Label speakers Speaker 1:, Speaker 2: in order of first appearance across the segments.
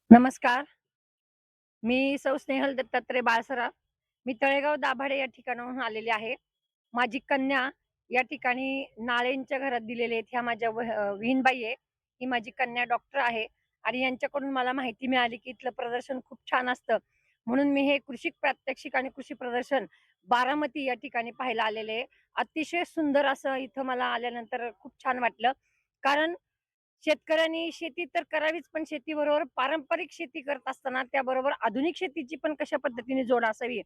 Speaker 1: नमस्कार. मी सौ स्नेहल दत्तात्रय बाळसरा. मी तळेगाव दाभाडे या ठिकाणाहून आलेली आहे. माझी कन्या या ठिकाणी नाळेंच्या घरात दिलेले आहेत. ह्या माझ्या विहीणबाई आहे. ही माझी कन्या डॉक्टर आहे आणि यांच्याकडून मला माहिती मिळाली, की इथलं प्रदर्शन खूप छान असतं. म्हणून मी हे कृषी प्रात्यक्षिक आणि कृषी प्रदर्शन बारामती या ठिकाणी पाहायला आलेले आहे. अतिशय सुंदर असं इथं मला आल्यानंतर खूप छान वाटलं. कारण शेतकऱ्यांनी शेती तर करावीच, पण शेतीबरोबर पारंपरिक शेती करत असताना त्याबरोबर आधुनिक शेतीची पण कशा पद्धतीने जोड असावी,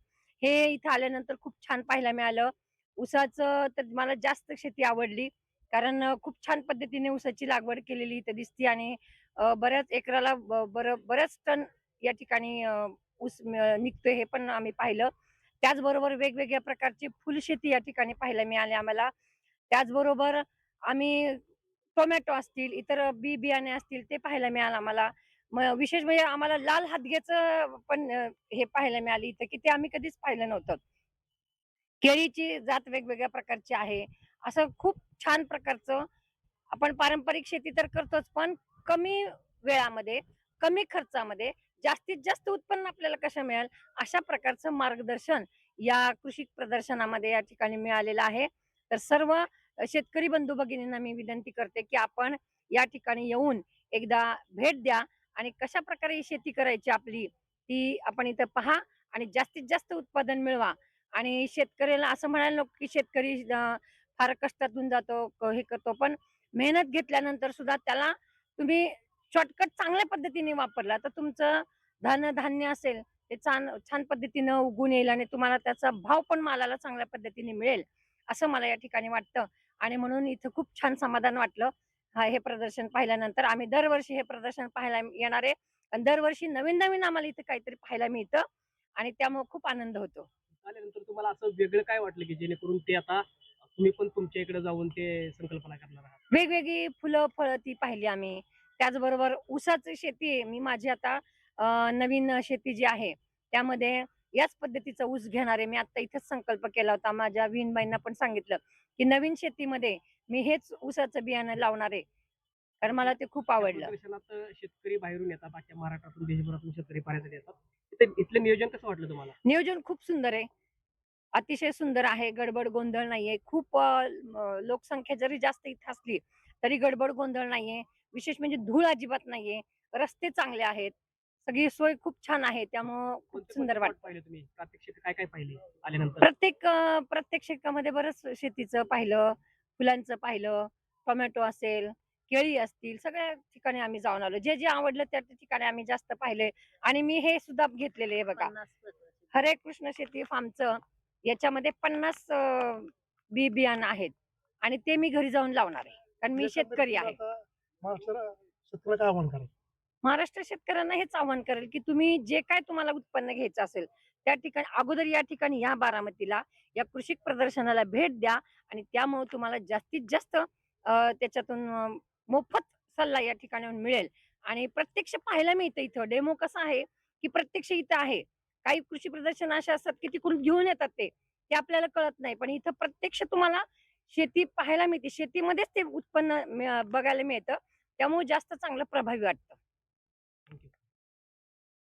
Speaker 1: हे इथं आल्यानंतर खूप छान पाहायला मिळालं. ऊसाचं तर मला जास्त शेती आवडली. कारण खूप छान पद्धतीने ऊसाची लागवड केलेली इथं दिसते आणि बऱ्याच एकराला बऱ्याच टन या ठिकाणी ऊस निघतोय हे पण आम्ही पाहिलं. त्याचबरोबर वेगवेगळ्या प्रकारची फुलशेती या ठिकाणी पाहायला मिळाली आम्हाला. त्याचबरोबर आम्ही टोमॅटो असतील, इतर बियाणे असतील ते पाहायला मिळालं आम्हाला. मग विशेष म्हणजे आम्हाला लाल हादग्याचं पण हे पाहायला मिळाली इथं, की ते आम्ही कधीच पाहिलं नव्हतं. केळीची जात वेगवेगळ्या प्रकारची आहे. असं खूप छान प्रकारचं आपण पारंपरिक शेती तर करतोच, पण कमी वेळामध्ये, कमी खर्चामध्ये जास्तीत जास्त उत्पन्न आपल्याला कसं मिळेल, अशा प्रकारचं मार्गदर्शन या कृषी प्रदर्शनामध्ये या ठिकाणी मिळालेलं आहे. तर सर्व शेतकरी बंधू भगिनींना मी विनंती करते, की आपण या ठिकाणी येऊन एकदा भेट द्या आणि कशाप्रकारे ही शेती करायची आपली, ती आपण इथं पहा आणि जास्तीत जास्त उत्पादन मिळवा. आणि शेतकऱ्याला असं म्हणायला नको, की शेतकरी फार कष्टातून जातो, हे करतो. पण मेहनत घेतल्यानंतर सुद्धा त्याला तुम्ही शॉर्टकट चांगल्या पद्धतीने वापरला, तर तुमचं धान्य असेल, ते छान छान पद्धतीनं उगून येईल आणि तुम्हाला त्याचा भाव पण मालाला चांगल्या पद्धतीने मिळेल, असं मला या ठिकाणी वाटतं. आणि म्हणून इथं खूप छान समाधान वाटलं. हे प्रदर्शन पाहिल्यानंतर. आम्ही दरवर्षी हे प्रदर्शन पाहायला येणार आहे आणि दरवर्षी नवीन-नवीन आम्हाला इथं काहीतरी पाहायला मिळतं आणि त्यामुळे खूप आनंद होतो.
Speaker 2: आल्यानंतर तुम्हाला असं वेगळं काय वाटलं, की जेणेकरून ते आता तुम्ही पण तुमच्या इकडे जाऊन ते संकल्पना करणार आहात?
Speaker 1: वेगवेगळी फुलं, फळं ती पाहिली आम्ही. त्याचबरोबर ऊसाची शेती आहे. मी माझी आता नवीन शेती जी आहे, त्यामध्ये याच पद्धतीचा ऊस घेणार आहे. मी आता इथेच संकल्प केला होता. माझ्या विहीणबाईंना पण सांगितलं, की नवीन शेतीमध्ये मी हेच ऊसाचं बियाणं लावणार आहे. कारण
Speaker 2: या
Speaker 1: मला ते खूप
Speaker 2: या
Speaker 1: आवडलं.
Speaker 2: प्रदर्शनात शेतकरी बाहेरून येतात, अख्ख्या महाराष्ट्रातून, देशभरातून शेतकरी पाहण्यासाठी येतात. तिथे इथलं नियोजन कसं वाटलं तुम्हाला?
Speaker 1: नियोजन खूप सुंदर आहे. अतिशय सुंदर आहे. गडबड गोंधळ नाहीये. खूप लोकसंख्या जरी जास्त इथे असली, तरी गडबड गोंधळ नाहीये. विशेष म्हणजे धूळ अजिबात नाहीये. रस्ते चांगले आहेत. सगळी सोय खूप छान आहे. त्यामुळं खूप
Speaker 2: कोणते-कोणते
Speaker 1: सुंदर
Speaker 2: प्लॉट
Speaker 1: वाटतं.
Speaker 2: पाहिले तुम्ही? प्रात्यक्षिक काय-काय पाहिले आल्यानंतर?
Speaker 1: प्रत्येक शेतामध्ये बरंच शेतीचं पाहिलं, फुलांचं पाहिलं, टोमॅटो असेल, केळी असतील, सगळ्या ठिकाणी आम्ही जाऊन आलो. जे आवडलं त्या त्या ठिकाणी आम्ही जास्त पाहिले आणि मी हे सुद्धा घेतलेले आहे बघा. हरे कृष्ण शेती फार्मचं याच्यामध्ये 50 बियाणं आहेत आणि ते मी घरी जाऊन लावणार आहे. कारण मी शेतकरी आहे.
Speaker 3: महाराष्ट्र शेतकऱ्याला काय आव्हान कराल?
Speaker 1: महाराष्ट्र शेतकऱ्यांना हेच आव्हान करेल, की तुम्ही जे काय तुम्हाला उत्पन्न घ्यायचं असेल, त्या ठिकाणी अगोदर या ठिकाणी या बारामतीला, या कृषी प्रदर्शनाला भेट द्या आणि त्यामुळे तुम्हाला जास्तीत जास्त त्याच्यातून मोफत सल्ला या ठिकाणाहून मिळेल आणि प्रत्यक्ष पाहायला मिळतं इथं. डेमो कसा आहे, की प्रत्यक्ष इथं आहे. काही कृषी प्रदर्शन असे असतात, की तिकडून घेऊन येतात ते. ते आपल्याला कळत नाही. पण इथं प्रत्यक्ष तुम्हाला शेती पाहायला मिळते. शेतीमध्येच ते उत्पन्न बघायला मिळतं. त्यामुळे जास्त चांगलं प्रभावी वाटतं.